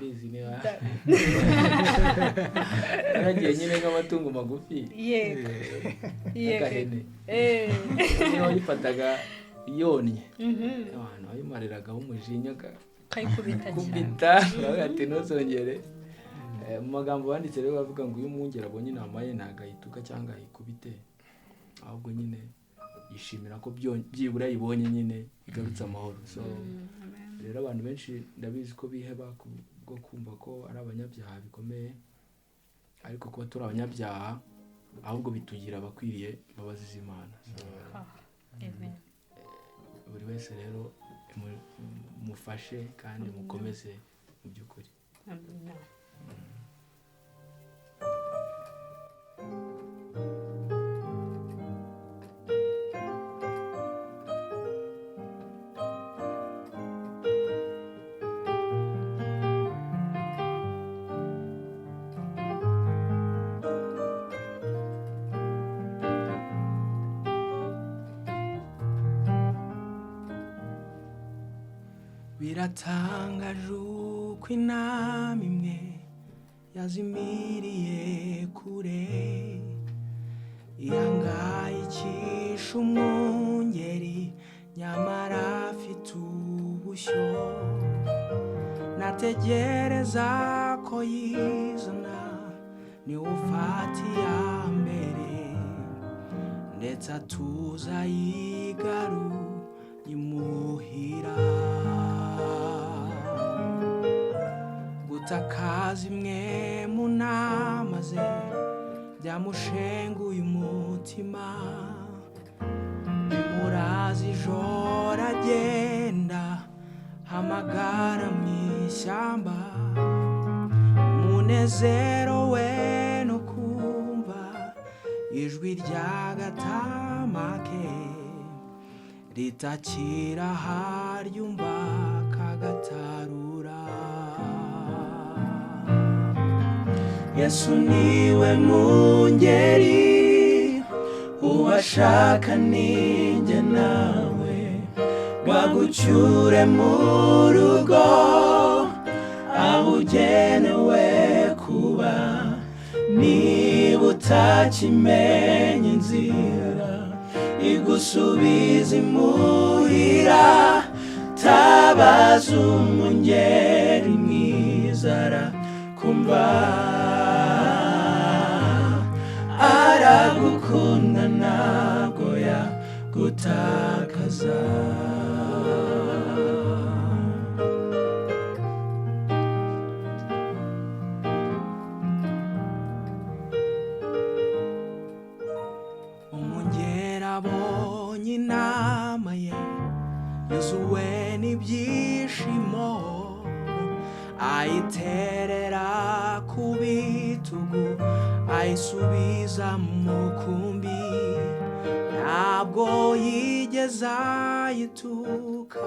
baragiye nyine nk'amatungo magufi yego akahene niyo yifataga yonnye abantu bayimariraga umujinya kayikubita ati ntuzongere mu magambo banditse rero bavuga ngo uyu mwungera abonye inama ye ntagahituka cyangwa ayikubite ahubwo nyine yishimira ko byibura yibonye nyine igarutse amahoro so rero abantu benshi ndabizi ko biheba bwo kumva ko ari abanyabyaha bikomeye ariko kuba turi abanyabyaha ahubwo bitugira abakwiriye imbabazi z'Imana buri wese rero mufashe kandi mukomeze mu by'ukuri biratangaje uko inama imwe yazimiriye kure ihangayikisha umwungeri nyamara afite ubushyo nategereza ko yizana niwe ufata iya mbere ndetse atuza yigaru imuhira gutakaza imwe mu nama ze byamushenguye umutima bimuraza ijoro agenda hamagara mu ishyamba umunezero we no kumva ijwi ry'agatama ke ritakira haryumva kagatarura Yesu niwe mwungeri uwashaka ninjye nawe wagucyure mu rugo aho ugenewe kuba niba utakimenya inzira igusubiza imuhira tabaza umwungeri mwiza arakumva aragukunda ntabwo yagutakaza umwungeri abonye inama ye yuzuwe n'ibyishimo ayiterera ku bitugu ayisubiza mu kumbi ntabwo yigeze ayituka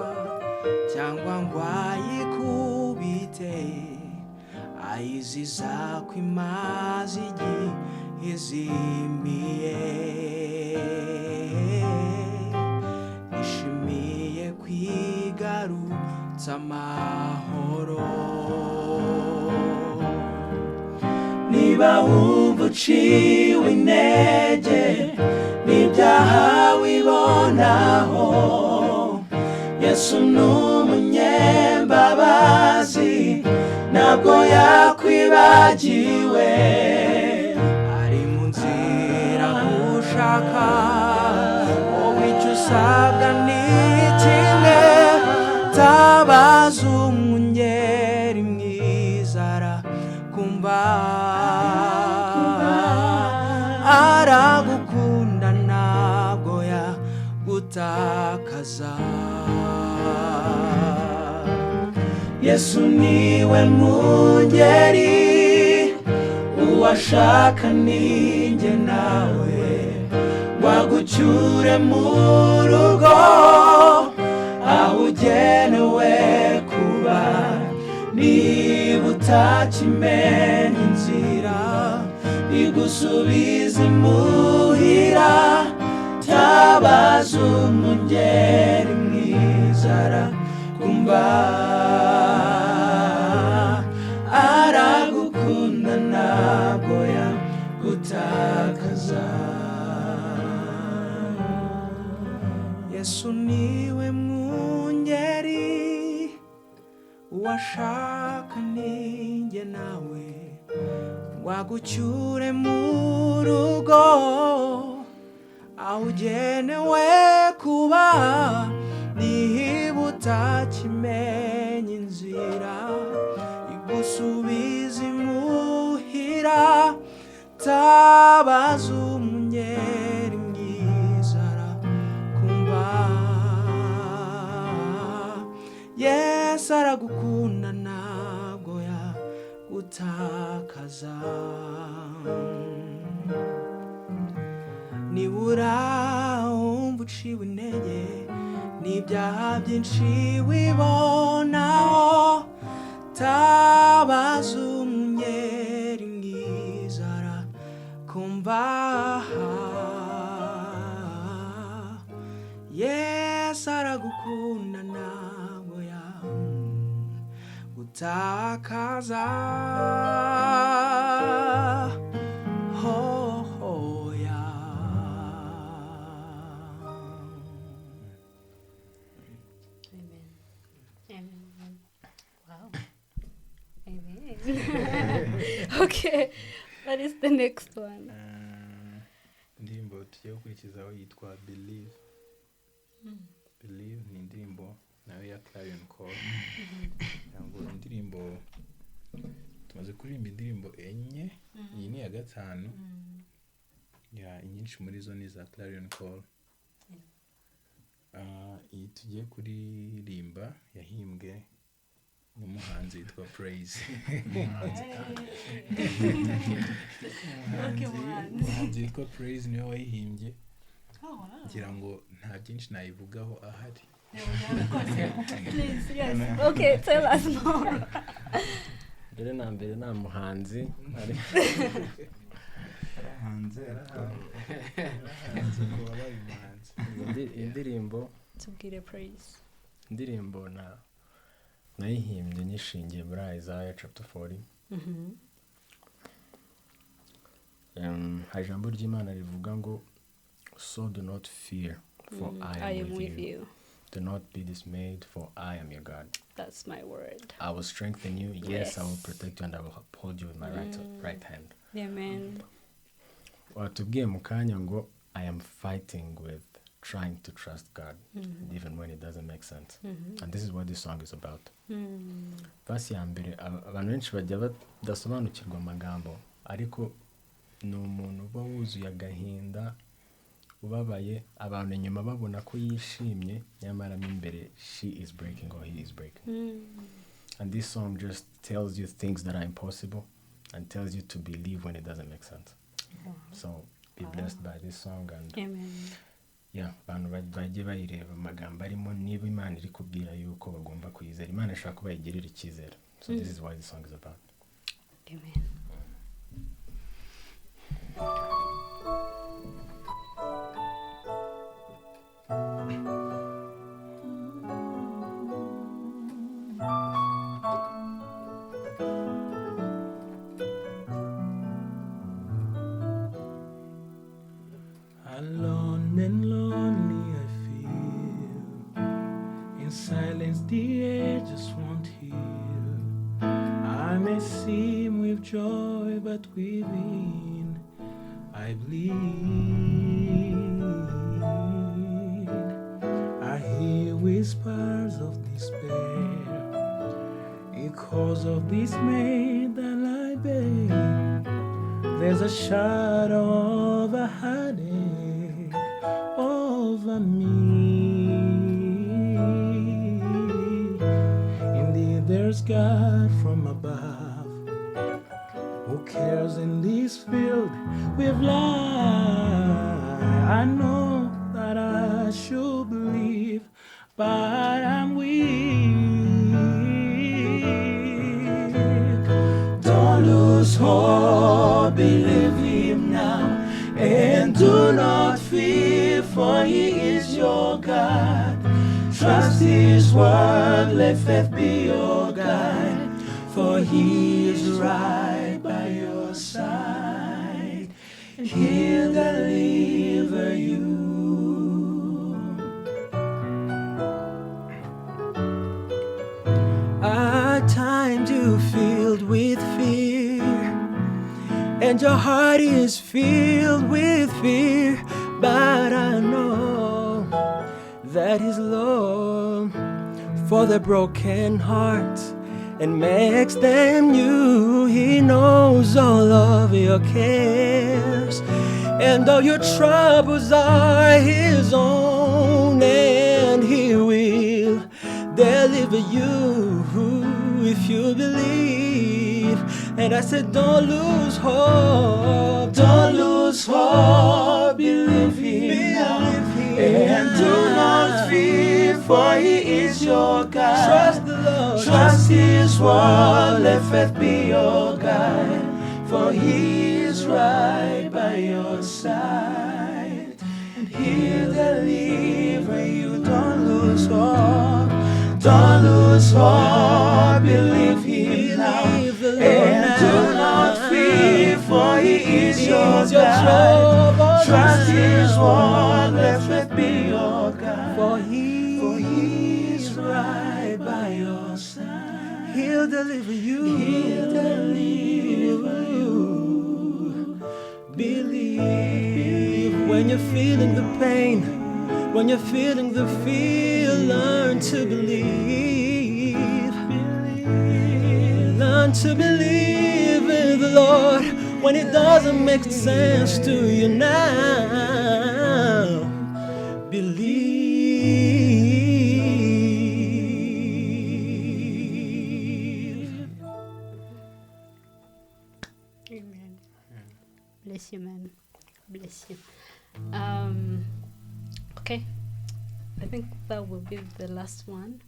cyangwa ngo ayikubite ayiziza ko imaze igihe izimiye ishimiye kwigarutsa amahoro niba wumva uciwe intege n'ibyaha wibonaho Yesu ni umunyembabazi ntabwo yakwibagiwe ari mu nzira ushaka wowe icyo usabwa ni kimwe tabaza umwungeri mwiza arakumva aragukunda ntabwo yagutakaza Yesu niwe mwungeri uwashaka ninjye nawe wagucyure mu rugo aho ugenewe kuba niba utakimenya inzira igusubiza imuhira tabaza umwungeri mwiza arakumva aragukunda ntabwo yagutakaza Yesu niwe mwungeri uwashaka ninjye nawe wagucyure mu rugo aho ugenewe kuba niba utakimenya inzira igusubiza imuhira tabaza umwungeri mwiza arakumva Yesu aragukunda ntabwo yagutakaza nibura wumva uciwe intege n'ibyaha byinshi wibonaho tabaza umwungeri mwiza arakumva Yesu aragukunda ntabwo yagutakaza Okay, what is the next one? indirimbo tugiye gukurikizaho yitwa Believe. Believe ni indirimbo nawe ya Clarion Call. Ntabwo indirimbo tumaze kuririmba indirimbo enye, iyi ni ya gatanu. Ya inyinshi muri zo ni za Clarion Call. Iyi tugiye kuririmba yahimbwe n'umuhanzi witwa Praise. Umuhanzi witwa Praise niwe wayihimbye. Ngira ngo nta byinshi nayivugaho ahari. Please, yes. Okay, tell us more. Mbere na mbere nta muhanzi ari indirimbo Tubwire Praise. indirimbo nayihimbye nyishingiye muri Isaiah chapter 40. Hari ijambo ry'Imana rivuga ngo so do not fear for I am with you. Do not be dismayed for I am your God. That's my word. I will strengthen you. Yes, I will protect you and I will uphold you with my right hand. Amen. Watubwiye mu kanya ngo I am fighting with trying to trust God even when it doesn't make sense. And this is what this song is about. Verse ya mbere abantu benshi bajya badasobanukirwa amagambo ariko ni umuntu uba wuzuye agahinda ubabaye abantu inyuma babona ko yishimye nyamara imbere she is breaking or he is breaking. And this song just tells you things that are impossible and tells you to believe when it doesn't make sense. So be blessed by this song and Amen. Yeah, abantu bajye bayireba amagambo arimo niba Imana iri kubwira yuko bagomba kuyizera Imana ishaka kuba yigirira icyizere. So this is what the song is about. Amen. Alone and lonely I feel. In silence the air just won't heal. I may seem with joy but within I bleed. I hear whispers of despair, echoes of dismay that lie bare. There's a shadow of a heartache over me. Indeed, there's God from above who cares in this field with life. I know that I should believe, but I'm weak. Don't lose hope, believe Him now, and do not fear, for He is your God. Trust His word, let faith be your guide, for He is right by your side, and He'll deliver you. At times you filled with fear, and your heart is filled with fear, but I know that His love for the broken heart and makes them new. He knows all of your cares, and all your troubles are His own, and He will deliver you if you believe. And I said, don't lose hope, don't lose hope, believe Him now, and do not fear, for He is your God. Trust the Lord, trust His word, let faith be your guide, for He is right by your side, and He'll deliver you. Don't lose hope, don't lose hope, believe Him now, and do not fear, for He is your God. Trust His word, let faith be your guide, for He is right by your side. He'll deliver you, He'll deliver you. Believe when you're feeling the pain, when you're feeling the fear, learn to believe. Learn to believe in the Lord when it doesn't make sense to you now. Believe. Amen. Bless you, man. Bless you. Okay. I think that will be the last one.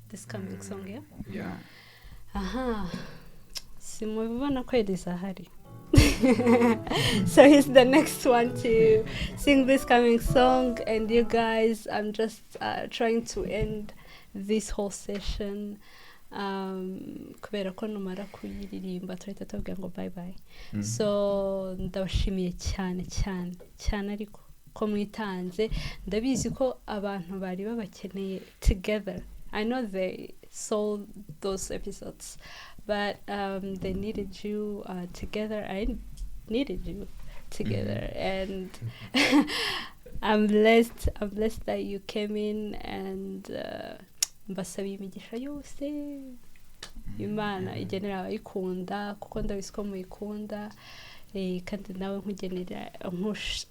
This coming song, yeah? Yeah. Aha. Simubibona kweli Sahari. So he's the next one to sing this coming song, and you guys, I'm just trying to end this whole session kubera ko numara kuyiririmba turahita tubwira ngo bye bye. So ndabashimiye cyane cyane cyane ariko ko mwitanze, ndabizi ko abantu bari babakeneye together. I know they saw those episodes, but they needed you together. I needed you together, and I'm blessed that you came in, and mbasabiye imigisha yose Imana igenera abayikunda, kuko ndabizi ko muyikunda, kandi nawe nkugenera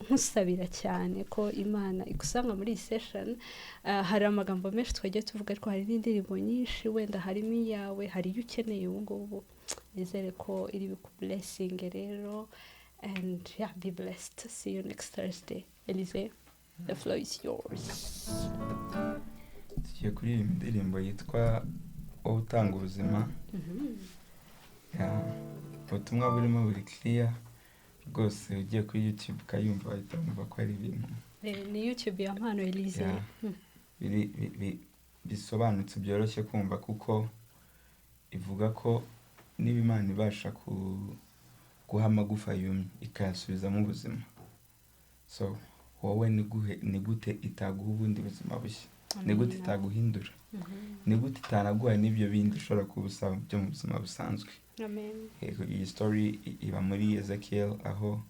nkusabira cyane ko Imana igusanga muri iyi session. Hari amagambo menshi twagiye tuvuga, ariko hari n'indirimbo nyinshi wenda harimo iyawe, hari iyo ukeneye ubu ngubu. Nizere ko iri blessing rero, and yeah, be blessed. See you next Thursday. Elise, the floor is yours. Tugiye kuririmba indirimbo yitwa utanga ubuzima. Ubutumwa burimo buri clear rwose, ugiye kuri YouTube ukayumva wahita wumva ko ari ibintu ni YouTube ya Mpano Elise bisobanutse byoroshye kumva, kuko ivuga ko niba Imana ibasha guha amagufa yumye ikayasubizamo ubuzima, so wowe ni gute itaguha ubundi buzima bushya? Ni gute itaguhindura? Ni gute itanaguha n'ibyo bindi ushobora kubusaba byo mu buzima busanzwe? Amen. Iyi story iba muri Ezekiel, aho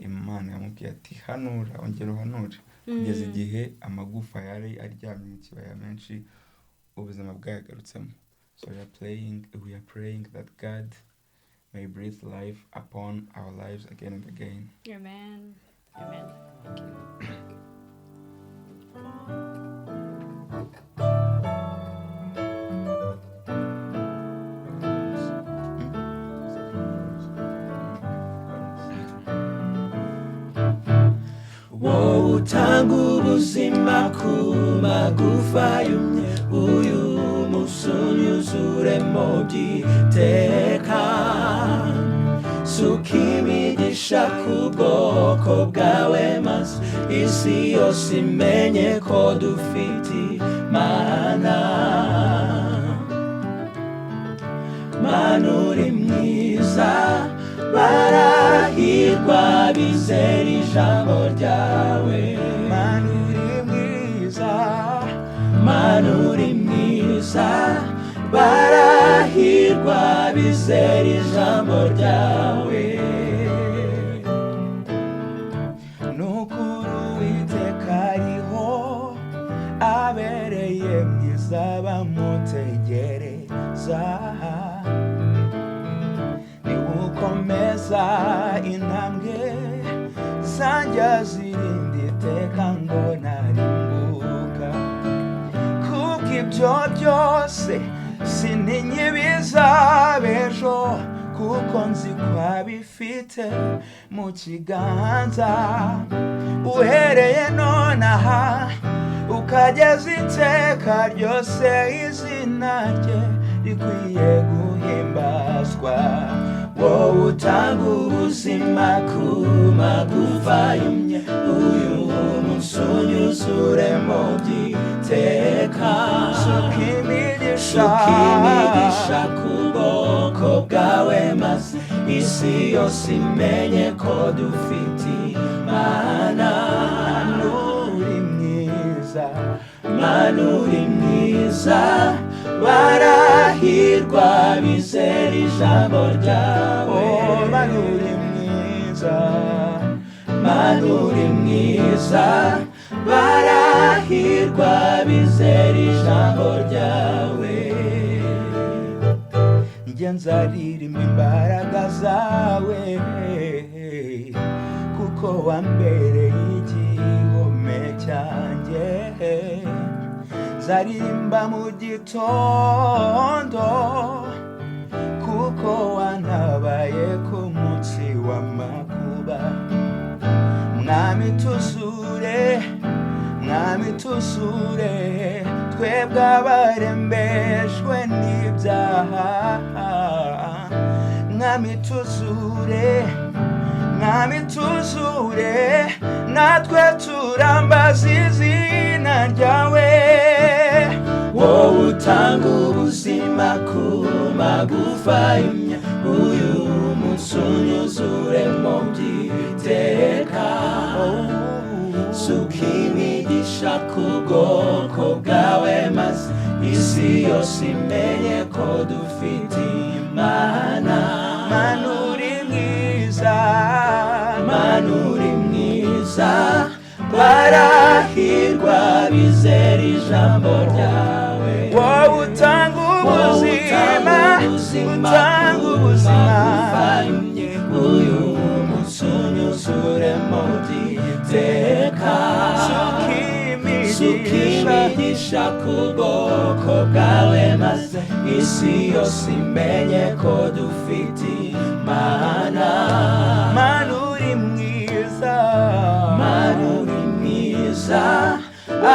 Imana yamubwiye ati hanura, ongera uhanure, kugeza igihe amagufa yari aryamye mu kibaya menshi ubuzima bwayagarutsemo. So we are praying that God may breathe life upon our lives again and again. Amen. Amen. Utanga ubuzima ku magufa yumye, uyu musunyu uzuremo by'iteka. Suka imigisha ku bwoko bwawe, maze isi yose imenye ko dufite Imana. Mana uri mwiza, barahirwa bizera ijambo ryawe. Mana uri mwiza, Mana uri mwiza, barahirwa bizera ijambo ryawe. Nukuri Uwiteka ariho, abereye mwiza bamutegereza. Niwukomeza intambwe zanjye zirinde iteka ngo narimbuka. Kubw'ibyo byose sintinye ibizaba ejo, kuko nzi ko abifite mu kiganza. Uhereye nonaha ukageza iteka ryose, izina rye rikwiye guhimbazwa. Wowe utanga ubuzima ku magufa yumye, uyu musunyu uzuremo by'iteka. Suka imigisha ku bwoko bwawe, maze isi yose imenye ko dufite Imana. Mana uri mwiza, Mana uri mwiza, barahirwa bizera ijambo ryawe. Mana uri mwiza, Mana uri mwiza, barahirwa bizera ijambo ryawe. Njye nzaririmba imbaraga zawe, kuko wambereye igihome cyanjye. Nzaririmba mu gitondo, kuko wantabaye ku munsi w'amakuba. Mwami tuzure, Mwami tuzure, twebwe abarembejwe n'ibyaha. Mwami tuzure, Mwami tuzure, natwe turambaza izina ryawe. wowe utanga ubuzima ku magufa y'imye uyu munsi unyuzuremo by'iteka suka imigisha ku bwoko bwawe maze isi yose imenye ko dufite Imana. Mana uri mwiza, Mana uri mwiza, barahirwa bizera ijambo ryawe. Wowe utanga ubuzima, utanga ubuzima, uyu munsi unyuzuremo by'iteka suka imigisha ku bwoko bwawe maze isi yose imenye ko dufite Imana. Mana uri mwiza, Mana uri mwiza,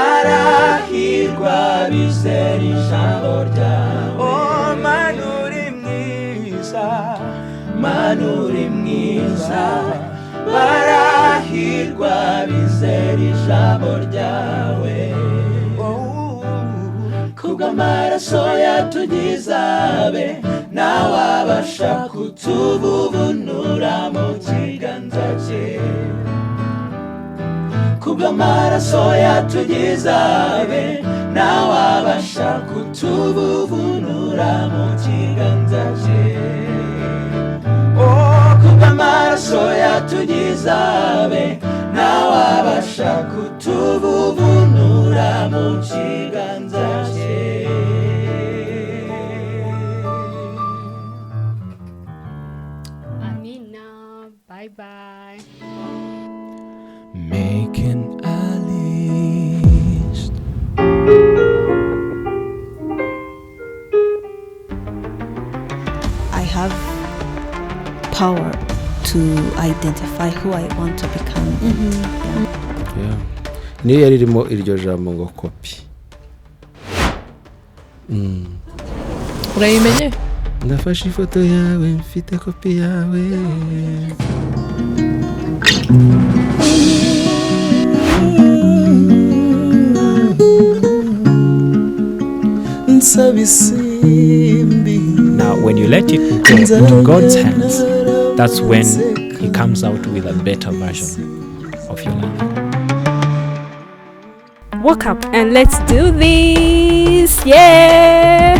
arahirwa bizera ijambo ryawe. Oh, Mana uri mwiza, Mana uri mwiza, barahirwa bizera ijambo ryawe. Kubw'amaraso yatugizabe ntawabasha kutububunura mu kiganza cye. Kubw'amaraso yatugizabe ntawabasha kutububunura mu kiganza cye. Oh, kubw'amaraso yatugizabe ntawabasha kutububunura mu kiganza cye. Amina, bye bye. Making a list. I have power to identify who I want to become. Yeah. Niyo yari irimo iryo jambo ngo kopi. Urayimenye? Ndafashe ifoto yawe mfite kopi yawe. Now, when you let it go to God's hands, that's when He comes out with a better version of your life. Wake up and let's do this. Yeah.